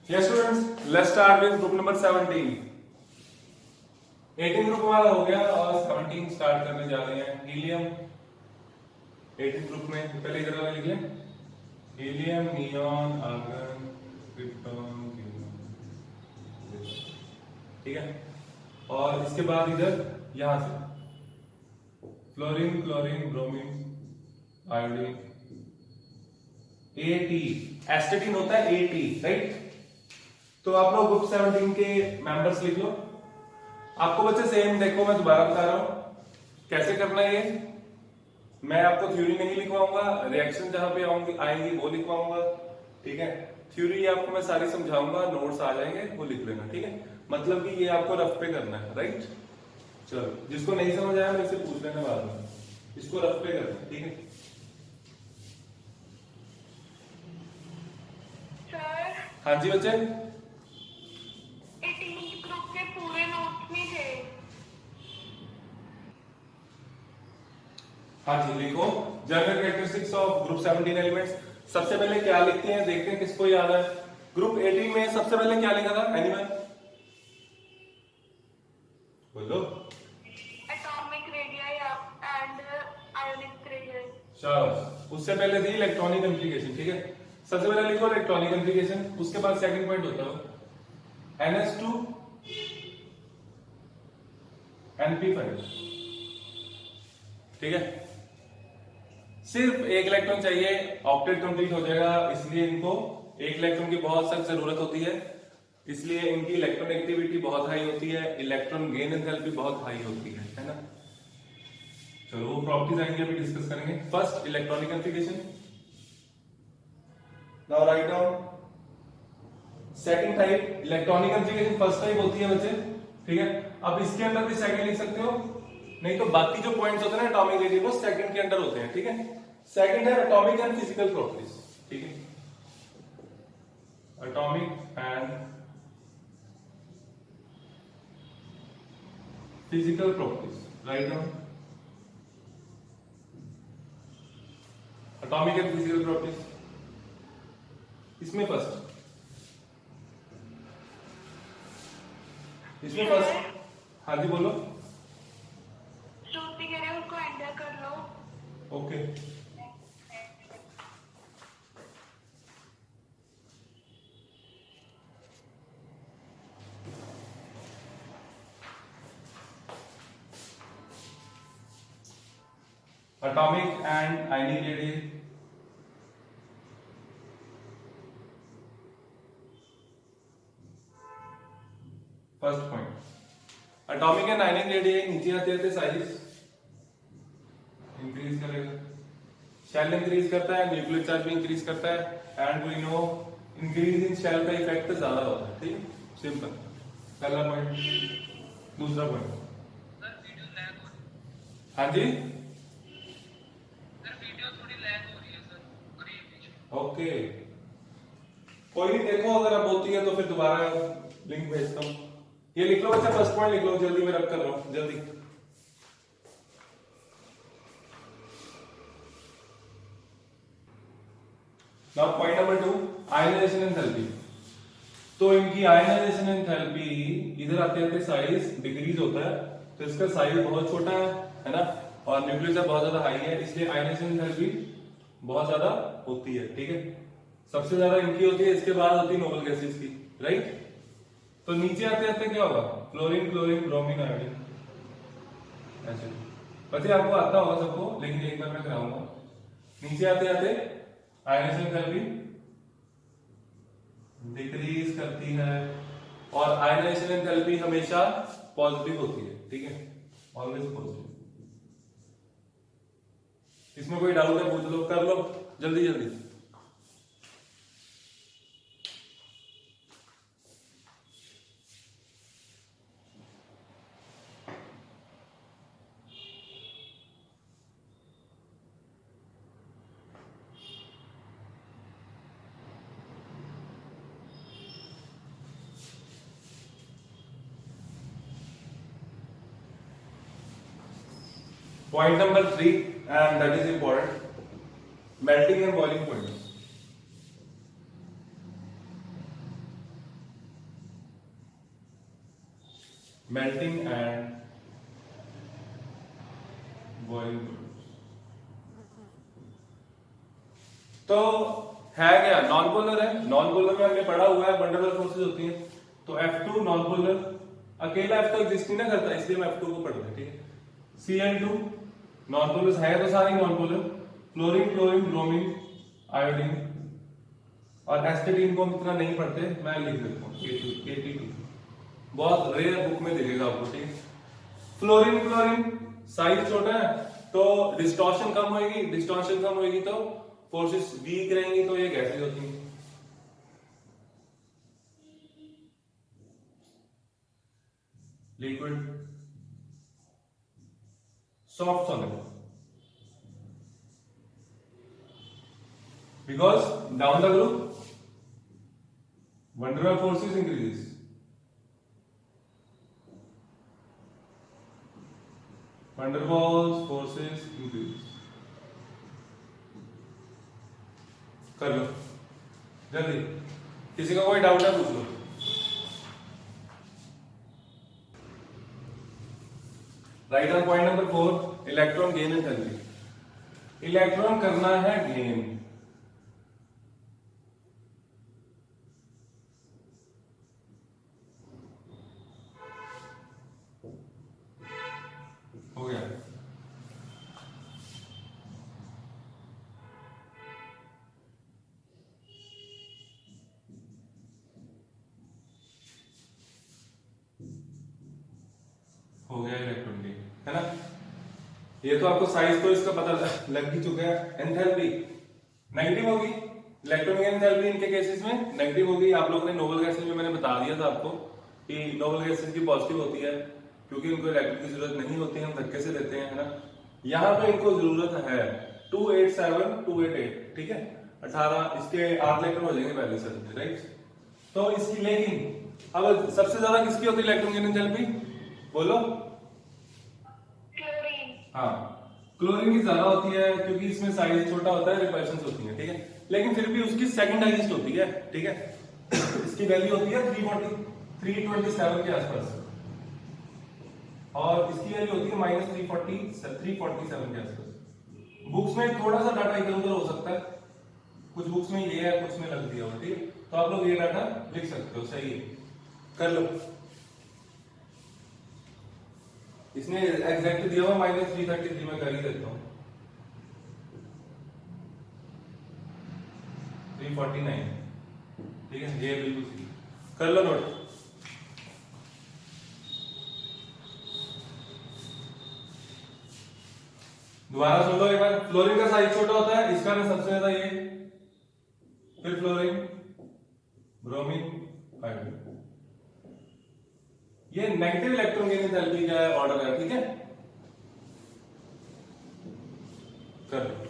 Yes students, let's start with group number 17. 18 group वाला हो गया और 17 स्टार्ट करने जा रहे हैं. हीलियम 18 ग्रुप में पहले इधर वाला लिख लें. हीलियम, नियॉन, आर्गन, क्रिप्टॉन, ठीक है. और इसके बाद इधर यहां से fluorine, chlorine, bromine, iodine, eighty. एस्टेटिन होता है एटी, राइट. तो आप लोग ग्रुप 17 के मेंबर्स लिख लो. आपको बच्चे सेम देखो, मैं दोबारा बता रहा हूं कैसे करना है ये. मैं आपको थ्योरी नहीं लिखवाऊंगा, रिएक्शन जहां पे आएंगी वो लिखवाऊंगा, ठीक है. थ्योरी आपको मैं सारी समझाऊंगा, नोट्स आ जाएंगे वो लिख लेना, ठीक है. मतलब कि ये आपको रफ पे करना है, राइट. चलो, जिसको नहीं समझ आया मेरे से पूछ लेना बाद में. इसको रफ पे करना है, ठीक है. हाँ जी बच्चे. हाँ जी लिखो. General characteristics of group 17 elements. सबसे पहले क्या लिखते हैं, देखते हैं किसको याद है. ग्रुप 18 में सबसे पहले क्या लिखा था एनिमल, बोलो. Atomic radius and ionic radius. शाबाश. उससे पहले थी इलेक्ट्रॉनिक कॉन्फ़िगरेशन, ठीक है. सबसे पहले लिखो इलेक्ट्रॉनिक कॉन्फ़िगरेशन. उसके बाद सेकंड पॉइंट होता है NH2 NP5, ठीक है. सिर्फ एक इलेक्ट्रॉन चाहिए, ऑक्टेट कंप्लीट हो जाएगा. इसलिए इनको एक इलेक्ट्रॉन की बहुत सख्त जरूरत होती है. इसलिए इनकी इलेक्ट्रॉन एक्टिविटी बहुत हाई होती है, इलेक्ट्रॉन गेन एंथैल्पी बहुत हाई होती है ना. चलो वो प्रॉपर्टीज आएंगे अभी डिस्कस करेंगे. First electronic configuration. Now write down. Second type electronic configuration first type होती है बच्चे, ठीक है. अब इसके अंदर भी सेकंड लिख सकते हो, नहीं तो बाकी जो पॉइंट्स होते हैं ना एटॉमिक रेडियस वो सेकंड के अंदर होते हैं, ठीक है. सेकंड है एटॉमिक एंड फिजिकल प्रॉपर्टीज, ठीक है. Atomic and physical properties. Write down. Atomic and physical properties. इसमें फर्स्ट हाँ जी बोलो. श्रुति कह रहे उसको एंटर कर लो. Okay. Atomic and ionic radius. First point atomic and ionic radius नीचे आते आते साइज इंक्रीज करेगा. शेल इंक्रीज करता है, न्यूक्लियर चार्ज भी इंक्रीज करता है. And we know increase in shell का इफेक्ट ज्यादा होता है, ठीक है. सिंपल. पहला पॉइंट. दूसरा पॉइंट. सर वीडियो लैग हो रही है. हाँ जी सर वीडियो थोड़ी लैग हो रही है सर, करिए पीछे. ओके. कोई नहीं, देखो अगर अब होती है तो फिर दोबारा लिंक भेजता हूं. ये लिख लो बच्चा, फर्स्ट पॉइंट लिख लो जल्दी, मैं रब कर रहा हूं जल्दी. Now point number 2 ionisation enthalpy. तो इनकी आयनाइजेशन एंथैल्पी इधर आते आते साइज डिक्रीज होता है. तो इसका साइज बहुत छोटा है ना, और न्यूक्लियर चार्ज बहुत ज्यादा हाई है, इसलिए आयनाइजेशन एंथैल्पी बहुत ज्यादा होती है, ठीक है. सबसे ज्यादा इनकी होती है, इसके बाद होती है नोबल गैसेस की, राइट. तो नीचे आते आते क्या होगा, फ्लोरीन, क्लोरीन, ब्रोमीन, आयोडीन, ऐसे. पता है आपको आता होगा सबको, लेकिन एक बार मैं कराऊंगा. नीचे आते आते आयनाइजेशन एंथैल्पी डिक्रीज करती है, और आयनाइजेशन एंथैल्पी हमेशा पॉजिटिव होती है, ठीक है. Always positive. इसमें कोई डाउट है पूछ लो, कर लो जल्दी जल्दी. Point number 3, and that is important, melting and boiling points. Melting and boiling. तो है क्या, नॉन पोलर है। नॉन पोलर में हमने पढ़ा हुआ है वंडर वाल फोर्सेज होती हैं। तो F2 नॉन पोलर, अकेला F तो एग्जिस्ट नहीं ना करता, इसलिए हम F2 को पढ़ रहे हैं, ठीक है। Cl2 नॉन पोलर है तो सारे non polar, fluorine, chlorine, bromine, iodine, और एस्टेटीन को हम इतना नहीं पढ़ते, मैं लिख देता हूँ Kt2, बहुत रेयर बुक में दिखेगा आपको, ठीक है। फ्लोरीन, क्लोरीन साइज छोटा है तो डिस्टॉर्शन कम होगी, डिस्टॉर्शन कम होगी तो फोर्सेस वीक रहेंगी, तो ये गैसेज होती हैं। Liquid, soft solid, because down the group van der Waal forces increases. Van der Waals forces increase. कर लो जल्दी, किसी का कोई डाउट है पूछ लो। Write on point number 4, electron gain enthalpy. Electron करना है गेन, हो गया। हो गया इलेक्ट्रॉन गेन, है ना। ये तो आपको साइज तो इसका पता लग ही चुका है। एंथैल्पी नेगेटिव होगी, इलेक्ट्रॉन गेन एंथैल्पी इनके केसेस में नेगेटिव होगी। आप लोगों ने नोबल गैसेस में मैंने बता दिया था आपको कि नोबल गैसेस की पॉजिटिव होती है, क्योंकि उनको इलेक्ट्रॉन की जरूरत नहीं होती है, हम धक्के से देते हैं, है ना। यहाँ पे इनको जरूरत है 287 288, ठीक है। 18 इसके 8 इलेक्ट्रॉन हो जाएंगे पहले से, राइट। तो इसकी, लेकिन अब सबसे ज्यादा किसकी होती है इलेक्ट्रॉन गेन एंथैल्पी, बोलो। क्लोरीन। हाँ, क्लोरीन की ज्यादा होती है क्योंकि इसमें साइज छोटा होता है, रिपल्शंस होती है, ठीक है। लेकिन फिर भी उसकी सेकंड हाईएस्ट होती है, ठीक है। इसकी वैल्यू होती है 327 के आसपास, और इसकी वैल्यू होती है -347 के आसपास। बुक्स में थोड़ा सा डाटा इधर उधर हो सकता है, कुछ बुक्स में ये है, कुछ में लग दिया हुआ, ठीक है। तो आप लोग ये डाटा लिख सकते हो, सही है, कर लो। इसने एग्जैक्ट दिया हुआ -333, में कर ही देता हूं 349, ठीक है। ये बिल्कुल सही, कर लो नोट। दोबारा सुन लो एक बार। फ्लोरीन का साइज छोटा होता है, इसका ना सबसे ज्यादा ये, फिर फ्लोरीन, ब्रोमीन, आयोडीन। ये नेगेटिव इलेक्ट्रॉन गेन एंथैल्पी का ऑर्डर है, ठीक है। कर लो।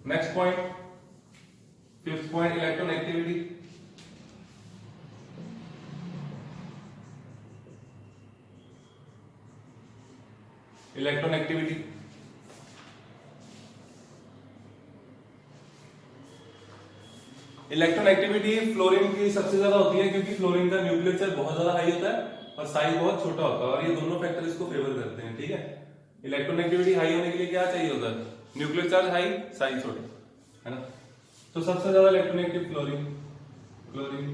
Next point, 5th point, electron activity. Electron activity, electron activity fluorine की सबसे ज्यादा होती है, क्योंकि फ्लोरीन का न्यूक्लियर चार्ज बहुत ज्यादा हाई होता है और साइज बहुत छोटा होता है, और ये दोनों फैक्टर इसको फेवर करते हैं, ठीक है। इलेक्ट्रॉन एक्टिविटी हाई होने के लिए क्या चाहिए होता है, न्यूक्लियर चार्ज हाई, साइज छोटा, है ना। तो सबसे ज्यादा electron active fluorine, chlorine,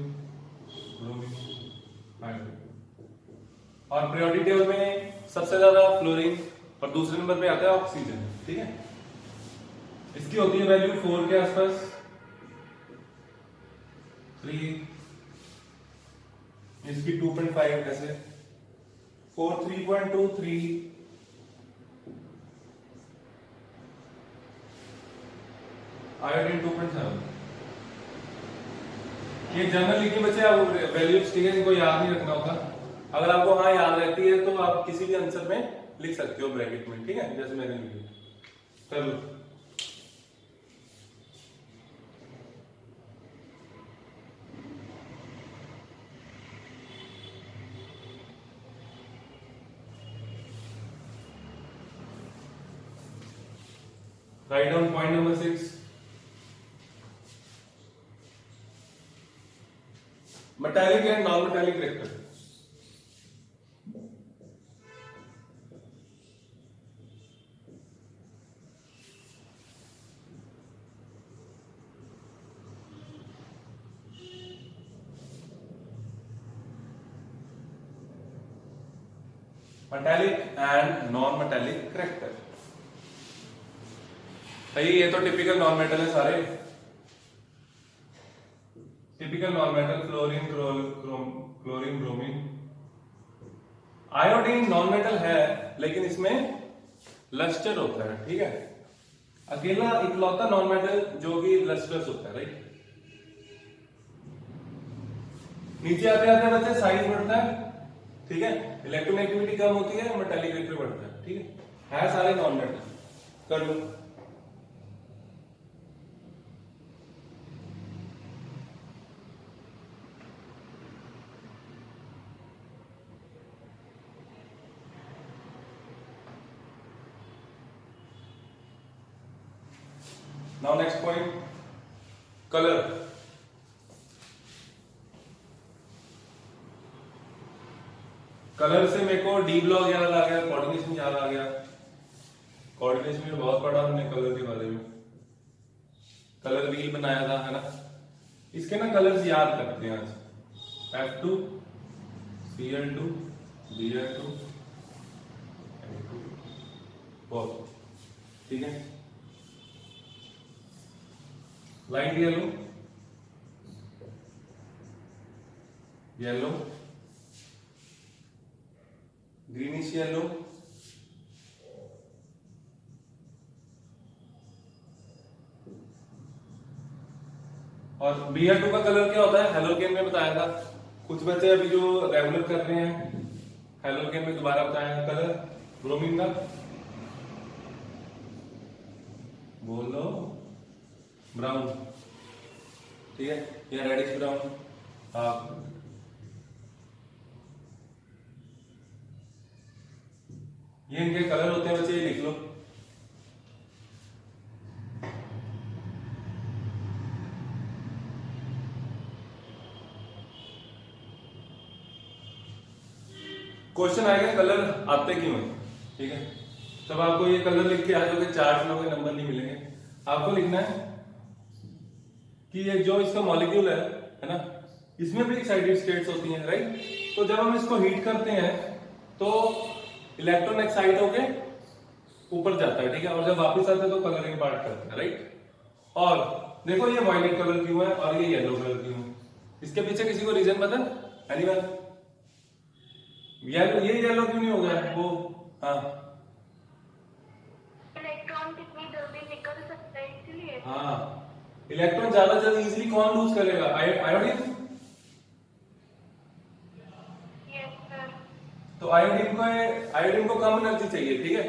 bromine, iodine. और पीरियोडिक टेबल में सबसे ज्यादा फ्लोरीन और दूसरे नंबर पे आता है ऑक्सीजन, ठीक है। इसकी होती है वैल्यू 4 के आसपास, 3, इसकी 2.5, ऐसे 4 3.2 3, आयोडीन 2.7। ये जनरल लिखे बच्चे, आप वैल्यूज, ठीक है, इनको याद नहीं रखना होता। अगर आपको हाँ याद रहती है तो आप किसी भी आंसर में लिख सकते हो ब्रैकेट में, ठीक है, जैसे मैंने लिखी। कर लो। Write down point number 6, metallic and non metallic character. Metallic and non metallic character. सही, ये तो टिपिकल नॉन मेटल है सारे। Typical non metal, chlorine, chlorine, bromine. Iodine non metal है लेकिन इसमें लस्टर होता है, ठीक है। अकेला इकलौता नॉन मेटल जो कि लस्टर्स होता है, राइट। नीचे आते आते बच्चे साइज बढ़ता है, ठीक है। इलेक्ट्रोनेगेटिविटी कम होती है, मेटालिक करेक्टर बढ़ता है, ठीक है सारे नॉन मेटल। कर लो। Now next point, color. Colour से मेरे को डी ब्लॉक याद आ गया, कोऑर्डिनेशन याद आ गया। कोऑर्डिनेशन में बहुत पढ़ा हमने कलर के बारे में, कलर व्हील बनाया था, है ना। इसके ना कलर्स याद करते हैं आज। F2, Cl2, Bl2, N2, बहुत, ठीक है। Light yellow, yellow, greenish yellow, और Br2 का कलर क्या होता है, हेलोजन में बताया था। कुछ बच्चे अभी जो रेगुलर कर रहे हैं हेलोजन में दोबारा बताया कलर। ब्रोमीन का बोल दो, ब्राउन, ठीक है, या रेडिश ब्राउन। हाँ, ये इनके कलर होते हैं बच्चे, ये लिख लो। क्वेश्चन आएगा कलर आते क्यों है, ठीक है। तब आपको ये कलर लिख के आ जाओगे, चार्ट में नंबर नहीं मिलेंगे। आपको लिखना है कि ये जो इसका मॉलिक्यूल है ना, इसमें भी एक्साइटेड स्टेट्स होती हैं, राइट। तो जब हम इसको हीट करते हैं तो इलेक्ट्रॉन एक्साइट होके ऊपर जाता है, ठीक है, और जब वापस आता है तो कलर इम्पार्ट करता है, राइट। और देखो ये वायलेट कलर क्यों है और ये येलो कलर क्यों है, इसके पीछे किसी को रीजन पता है? एनीवन? येलो, ये येलो क्यों नहीं हो गया वो? हाँ इलेक्ट्रॉन कितनी जल्दी निकल सकता है इसलिए। हाँ, इलेक्ट्रॉन ज्यादा जल्दी इजीली कौन लूज करेगा? आयोडीन। Yes sir. तो आयोडीन को कम एनर्जी चाहिए, ठीक है।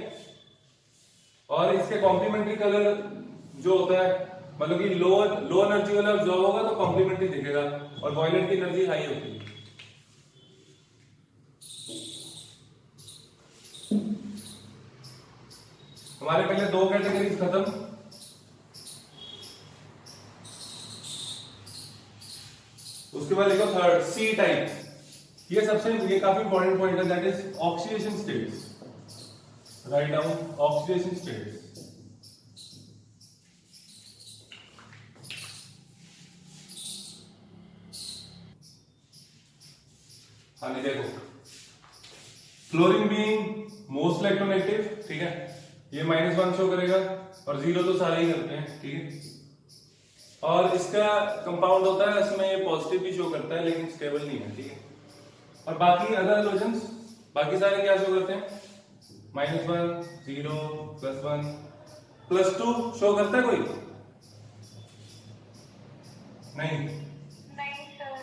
और इसके कॉम्प्लीमेंट्री कलर जो होता है, मतलब कि लो एनर्जी वाला ऑब्जॉर्व होगा तो कॉम्प्लीमेंट्री दिखेगा, और वॉयलेट की एनर्जी हाई होती है। हमारे पहले दो कैटेगरीज खत्म। उसके बाद देखो थर्ड, सी टाइप। ये काफी इंपॉर्टेंट पॉइंट है, that is oxidation states. Write down oxidation states. हाँ नहीं, देखो फ्लोरीन बीइंग मोस्ट इलेक्ट्रोनेगेटिव, ठीक है, ये -1 शो करेगा, और 0 तो सारे ही करते हैं, ठीक है। और इसका कंपाउंड होता है, इसमें ये पॉजिटिव भी शो करता है लेकिन स्टेबल नहीं है, ठीक है। और बाकी अदर हाइड्रोजन्स बाकी सारे क्या शो करते हैं? -1, 0, +1, +2 शो करता है कोई? नहीं। नहीं सर।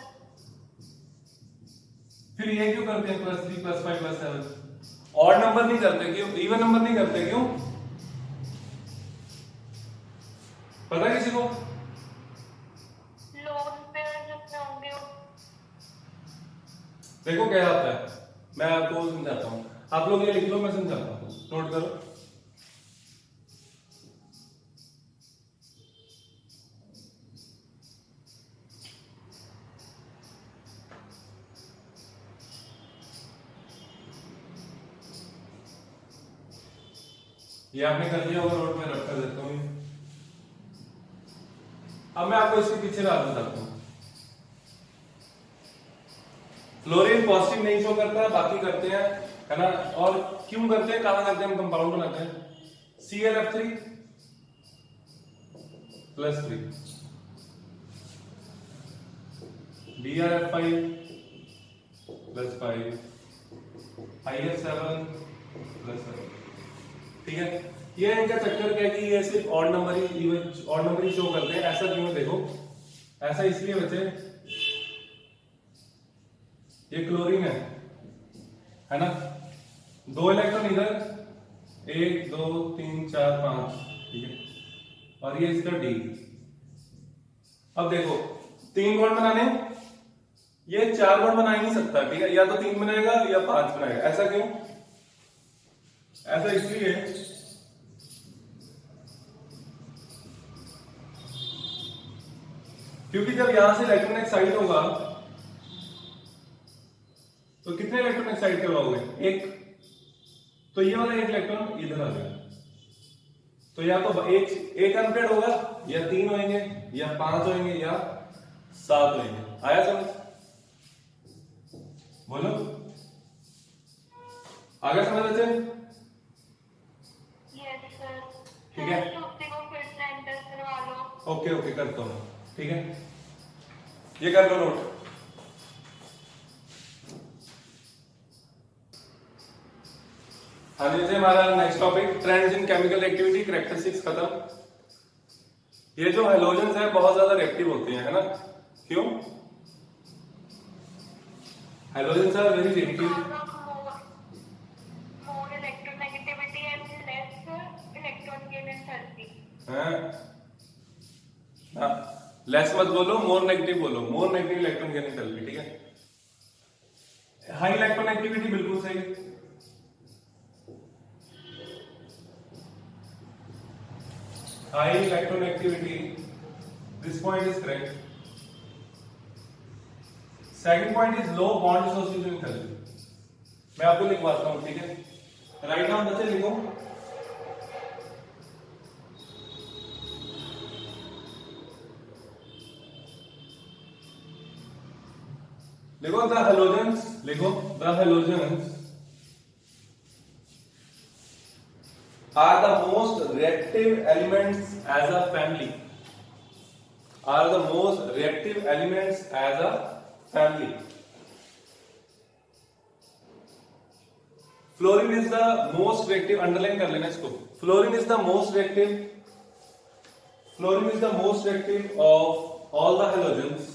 फिर ये क्यों करते हैं +3, +5, +7? ऑड नंबर नहीं करते क्यों? इवन नंबर नहीं करते क्यों? पता है किसी को? लोन पेयर जितने होंगे देखो क्या होता है, मैं आपको समझाता हूं। आप लोग ये लिख लो, मैं समझाता हूं, नोट करो। ये आपने कर दिया होगा, नोट में रख कर देता हूँ। अब मैं आपको इसके पीछे राज बताता हूँ। फ्लोरीन पॉजिटिव नहीं शो करता है, बाकी करते हैं, है ना। और क्यों करते हैं, कहां करते हैं, हम कंपाउंड बनाते हैं। ClF3 plus 3, BrF5 plus 5, IF7 plus 7। ठीक है, ये इनका चक्कर क्या है कि ये सिर्फ ऑड नंबर ही शो करते हैं। ऐसा क्यों है, देखो ऐसा इसलिए बचे, ये क्लोरीन है ना, 2 इलेक्ट्रॉन इधर, 1 2 3 4 5, ठीक है, और ये इसका D। अब देखो 3 बॉन्ड बनाने, ये 4 बॉन्ड बना ही नहीं सकता, ठीक है, या तो 3 बनाएगा या 5 बनाएगा। ऐसा क्यों, ऐसा इसलिए क्योंकि जब यहां से इलेक्ट्रॉन एक्साइट होगा तो कितने इलेक्ट्रॉन एक्साइट करवाओगे, 1, तो ये वाला 1 इलेक्ट्रॉन इधर आ जाएगा, तो या तो एक अनपेड होगा, या 3 होंगे, या 5 होंगे, या 7 होंगे। आया समझ, बोलो, आ गया समझ बच्चे? Yes sir. ठीक है। तो उसी को फिर से एंटर करवा लो। ओके करता हूं, ठीक है, ये कर लो नोट। हाँ जी, हमारा next topic trends in chemical activity, characteristics खत्म। ये जो हेलोजेंस है बहुत ज्यादा रिएक्टिव होते हैं, है ना, क्यों? Halogens are very reactive. More electronegativity and less electron gain enthalpy. हाँ, लेस मत बोलो, मोर नेगेटिव बोलो, more negative electron gain enthalpy, ठीक है। हाई इलेक्ट्रॉन एक्टिविटी बिल्कुल सही, high electron activity, this point is correct. Second point is low bond dissociation enthalpy. मैं आपको लिखवाता हूं, ठीक है, राइट नाउ बच्चे लिखो। देखो द हेलोजेंस, लिखो the halogens are the most reactive elements as a family, are the most reactive elements as a family. Fluorine is the most reactive, underline कर लेना इसको, fluorine is the most reactive, fluorine is the most reactive of all the halogens.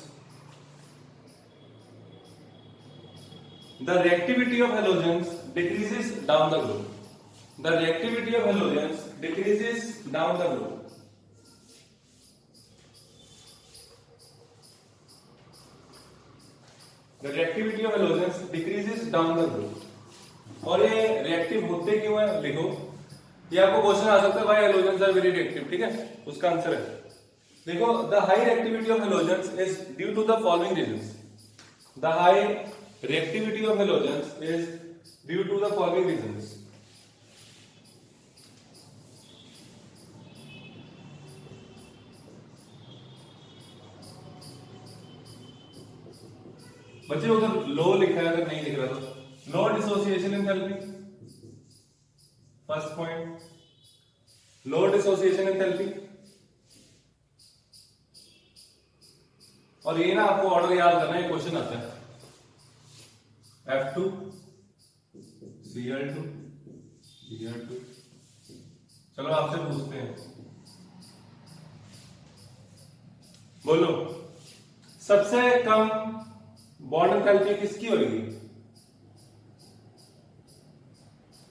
The reactivity of halogens decreases down the group. The reactivity of halogens decreases down the group. The reactivity of halogens decreases down the group. और ये reactive होते क्यों है, लिखो, ये आपको question आ सकता है, भाई halogens are very reactive, ठीक है, उसका आंसर है, देखो, the high reactivity of halogens is due to the following reasons. The high reactivity of halogens is due to the following reasons. बच्चे उधर लो लिखा है, अगर नहीं लिख रहा तो लो डिसोसिएशन एंथैल्पी, फर्स्ट पॉइंट, लो डिसोसिएशन एंथैल्पी। और ये ना आपको ऑर्डर याद करना है, क्वेश्चन आता है F2 Cl2 Cl2। चलो आपसे पूछते हैं, बोलो सबसे कम बॉन्ड एंथैल्पी किसकी होगी,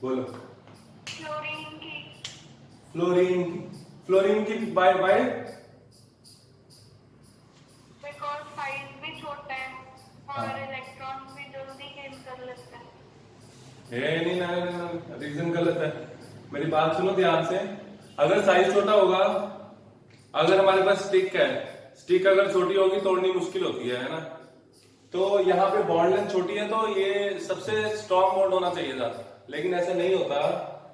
बोलो। फ्लोरीन की। फ्लोरीन की बाय बिकॉज साइज भी छोटा है और इलेक्ट्रॉन भी जल्दी गेन कर लेता है। नहीं ना, रीजन गलत है, मेरी बात सुनो ध्यान से। अगर साइज छोटा होगा, अगर हमारे पास स्टिक है, स्टिक अगर छोटी होगी तोड़नी मुश्किल होती है ना, तो यहाँ पे बॉन्ड लेंथ छोटी है तो ये सबसे स्ट्रॉन्ग बॉन्ड होना चाहिए था, लेकिन ऐसा नहीं होता।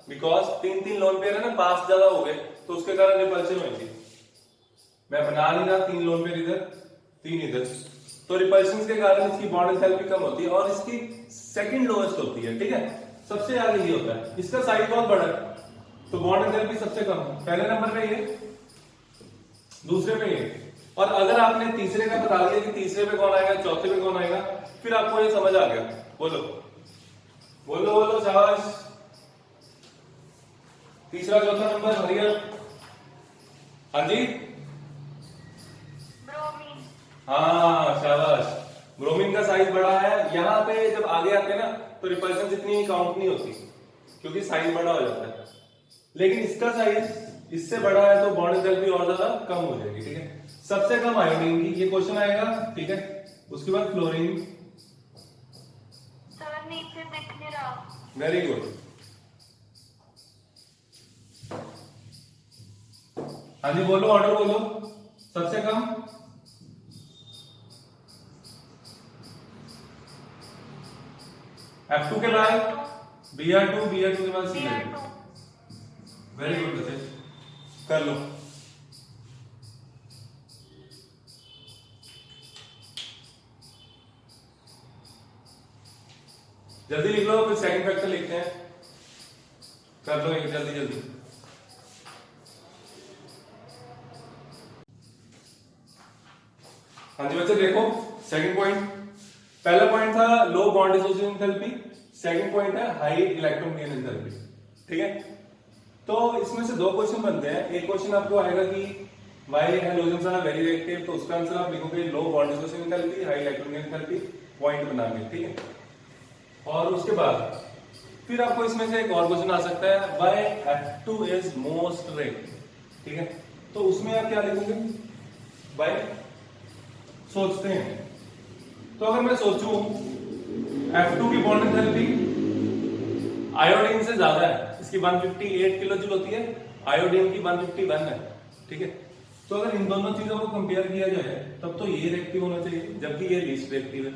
बिकॉज 3 लोन पेयर है ना, पास ज्यादा हो गए तो उसके कारण रिपल्शन होगी। मैं बना नहीं रहा 3 लोन पेयर इधर 3 इधर, तो रिपल्शन के कारण इसकी बॉन्ड एंथैल्पी कम होती है और इसकी सेकंड लोएस्ट होती है। ठीक है, सबसे आगे ये होता है, इसका साइज बहुत बड़ा है तो बॉन्ड एंथैल्पी सबसे कम है। पहले नंबर पे ये, दूसरे पे ये, और अगर आपने तीसरे का बता दिया कि तीसरे पे कौन आएगा, चौथे पे कौन आएगा, फिर आपको ये समझ आ गया। बोलो बोलो बोलो शाबाश। तीसरा चौथा नंबर हरियर। हाँ जी, ब्रोमीन। हाँ शाबाश। ब्रोमीन का साइज बड़ा है। यहाँ पे जब आगे आते हैं ना तो रिपल्शन इतनी काउंट नहीं होती क्योंकि साइज बड़ा हो जाता है, लेकिन इसका साइज इससे बड़ा है तो बॉन्ड एंथैल्पी और ज्यादा कम हो जाएगी। ठीक है, सबसे कम आयोडीन की, ये क्वेश्चन आएगा। ठीक है, उसके बाद फ्लोरीन। सर नीचे दिख नहीं रहा। Very good. हाँ जी बोलो, ऑर्डर बोलो। सबसे कम F2 के बाद Br2, Br2 के बाद Cl2। वेरी गुड बच्चे, कर लो। जल्दी लिख लो, फिर सेकंड फैक्टर लिखते हैं। कर लो एक जल्दी जल्दी। हाँ जी बच्चे देखो, सेकंड पॉइंट, पहला पॉइंट था low bond dissociation enthalpy, second point है हाई इलेक्ट्रॉन गेन एंथैल्पी। ठीक है, तो इसमें से 2 क्वेश्चन बनते हैं। एक क्वेश्चन आपको आएगा कि why halogens are very reactive, तो उसका आंसर आप लिखोगे low bond dissociation enthalpy, high electron gain enthalpy, point बना के। ठीक है, और उसके बाद फिर आपको इसमें से एक और क्वेश्चन आ सकता है, Y F2 is most reactive. ठीक है, तो उसमें आप क्या लिखोगे, वाई सोचते हैं। तो अगर मैं सोचूं F2 की बॉन्ड एंथैल्पी आयोडीन से ज्यादा है, इसकी 158 किलो जूल होती है, आयोडीन की 151 है। ठीक है, तो अगर इन दोनों चीजों को कंपेयर किया जाए तब तो ये रिएक्टिव होना चाहिए, जबकि ये लीस्ट रिएक्टिव है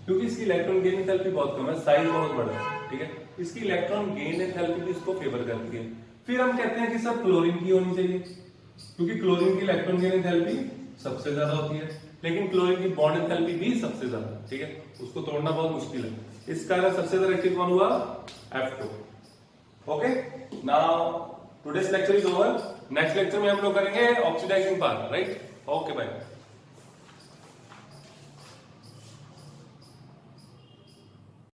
क्योंकि इसकी इलेक्ट्रॉन गेन एंथैल्पी बहुत कम है, साइज बहुत बड़ा है। ठीक है, इसकी इलेक्ट्रॉन गेन एंथैल्पी भी इसको फेवर करती है। फिर हम कहते हैं कि सब क्लोरीन की होनी चाहिए क्योंकि क्लोरीन की इलेक्ट्रॉन गेन एंथैल्पी सबसे ज्यादा होती है, लेकिन क्लोरीन की बॉन्ड एंथैल्पी भी सबसे ज्यादा। ठीक है, उसको तोड़ना बहुत मुश्किल है, इस कारण सबसे ज्यादा रिएक्टिव कौन हुआ, F2। Okay, now today's lecture is over. Next lecture में हम लोग करेंगे oxidising part. Right, okay bye.